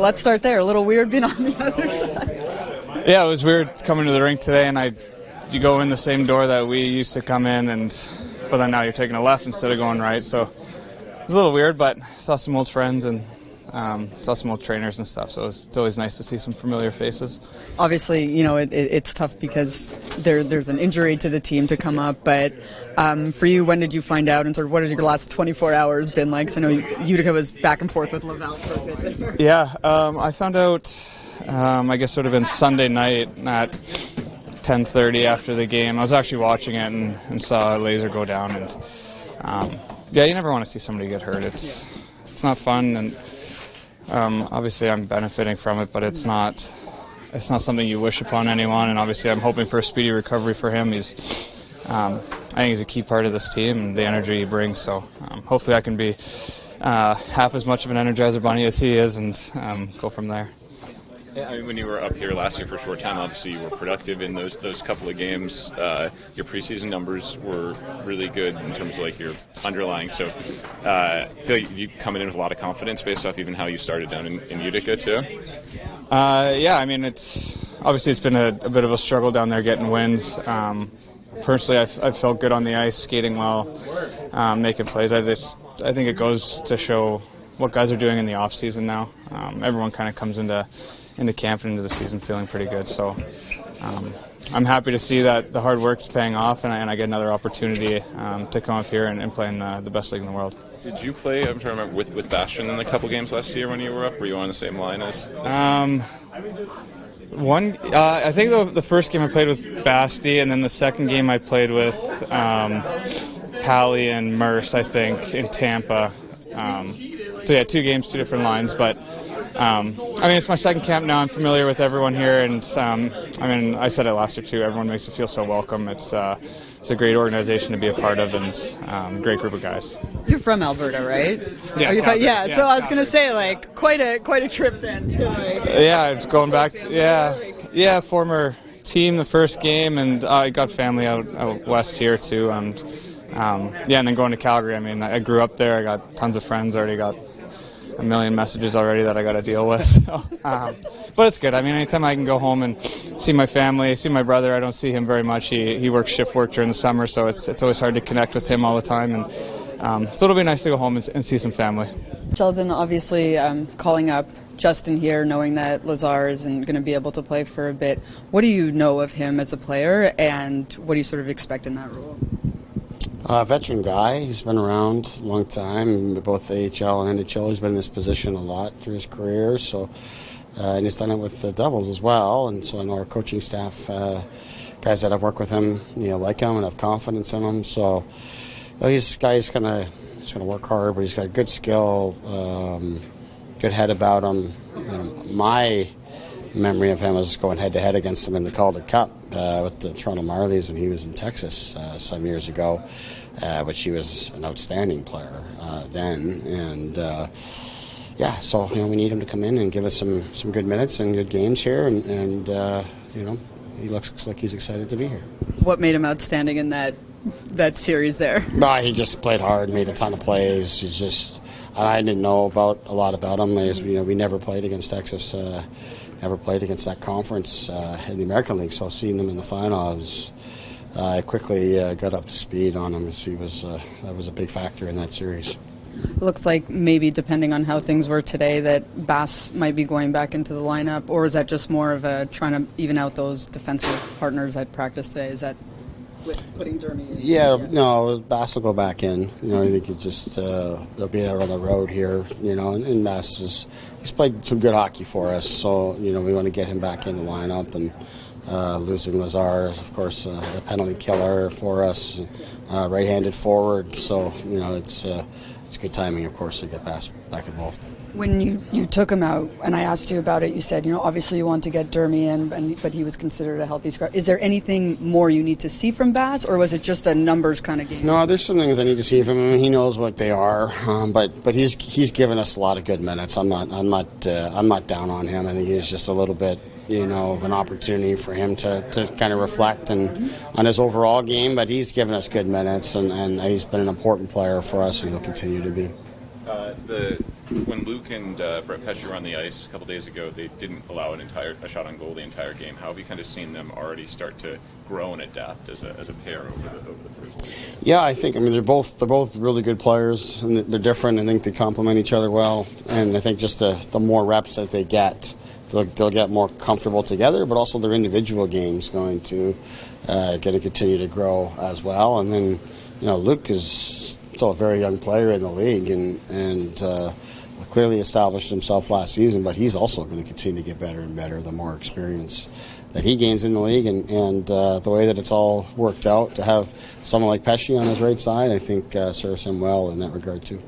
let's start there. A little weird being on the other side. Yeah, it was weird coming to the rink today, and you go in the same door that we used to come in, but then now you're taking a left instead of going right. So it was a little weird, but saw some old friends and saw some old trainers and stuff. So it's always nice to see some familiar faces. Obviously, it's tough because there's an injury to the team to come up. But for you, when did you find out, and sort of what has your last 24 hours been like? 'Cause I know Utica was back and forth with Laval for a bit there. Yeah, I found out. I guess it would have been Sunday night at 10:30 after the game. I was actually watching it and saw a laser go down. And yeah, you never want to see somebody get hurt. It's not fun, and obviously I'm benefiting from it, but it's not something you wish upon anyone. And obviously I'm hoping for a speedy recovery for him. I think he's a key part of this team and the energy he brings. So hopefully I can be half as much of an Energizer Bunny as he is, and go from there. Yeah, I mean, when you were up here last year for a short time, obviously you were productive in those couple of games. Your preseason numbers were really good in terms of like your underlying. So I feel like you coming in with a lot of confidence based off even how you started down in Utica too. Yeah, I mean it's been a bit of a struggle down there getting wins. Personally, I've felt good on the ice, skating well, making plays. I think it goes to show what guys are doing in the off season now. Everyone kind of comes into camp and into the season feeling pretty good. So I'm happy to see that the hard work is paying off, and I get another opportunity to come up here and play in the best league in the world. Did you play, I'm trying to remember, with Bastian in a couple games last year when you were up? Were you on the same line as? I think the first game I played with Basti, and then the second game I played with Pally and Merce, I think, in Tampa. So yeah, 2 games, 2 different lines, but I mean, it's my second camp now. I'm familiar with everyone here, and I mean, I said it last year too. Everyone makes you feel so welcome. It's a great organization to be a part of, and great group of guys. You're from Alberta, right? Yeah. Yeah. So I was gonna say, like, quite a trip then. To, like, yeah, going back. Yeah, former team the first game, and I got family out west here too, and and then going to Calgary. I mean, I grew up there. I got tons of friends. Already got a million messages already that I got to deal with. So, but it's good. I mean, anytime I can go home and see my family, see my brother. I don't see him very much. He works shift work during the summer, so it's always hard to connect with him all the time. And so it'll be nice to go home and see some family. Sheldon, obviously, calling up Justin here, knowing that Lazar isn't going to be able to play for a bit. What do you know of him as a player, and what do you sort of expect in that role? Veteran guy. He's been around a long time, both AHL and NHL. He's been in this position a lot through his career. So, and he's done it with the Devils as well. And so I know our coaching staff, guys that have worked with him, like him and have confidence in him. So, he's gonna work hard, but he's got good skill, good head about him. My memory of him is going head-to-head against him in the Calder Cup with the Toronto Marlies when he was in Texas some years ago, which he was an outstanding player then. And, so, we need him to come in and give us some good minutes and good games here. And he looks like he's excited to be here. What made him outstanding in that series there? He just played hard, made a ton of plays. I didn't know a lot about him. We never played against Texas. Never played against that conference in the American League, so seeing them in the finals, I quickly got up to speed on him. That was a big factor in that series. Looks like maybe, depending on how things were today, that Bass might be going back into the lineup, or is that just more of a trying to even out those defensive partners at practice today? Is that with putting Jeremy in? Yeah, no, Bass will go back in. I think it's just they'll be out on the road here, and Bass he's played some good hockey for us, so we want to get him back in the lineup. And losing Lazar is, of course, a penalty killer for us, right-handed forward. So it's good timing, of course, to get Bass back involved. When you took him out, and I asked you about it, you said, obviously you want to get Dermy in, but he was considered a healthy scrub. Is there anything more you need to see from Bass, or was it just a numbers kind of game? No, there's some things I need to see from him. He knows what they are, but he's given us a lot of good minutes. I'm not down on him. I think he's just a little bit, of an opportunity for him to kind of reflect on his overall game. But he's given us good minutes, and he's been an important player for us, and he'll continue to be. When Luke and Brett Pesce were on the ice a couple days ago, they didn't allow a shot on goal the entire game. How have you kind of seen them already start to grow and adapt as a pair over the first year? Yeah, I think they're both really good players, and they're different. I think they complement each other well, and I think just the more reps that they get, they'll get more comfortable together. But also their individual game's going to continue to grow as well. And then Luke is still a very young player in the league, and clearly established himself last season, but he's also going to continue to get better and better the more experience that he gains in the league, and the way that it's all worked out to have someone like Pesce on his right side, I think serves him well in that regard too.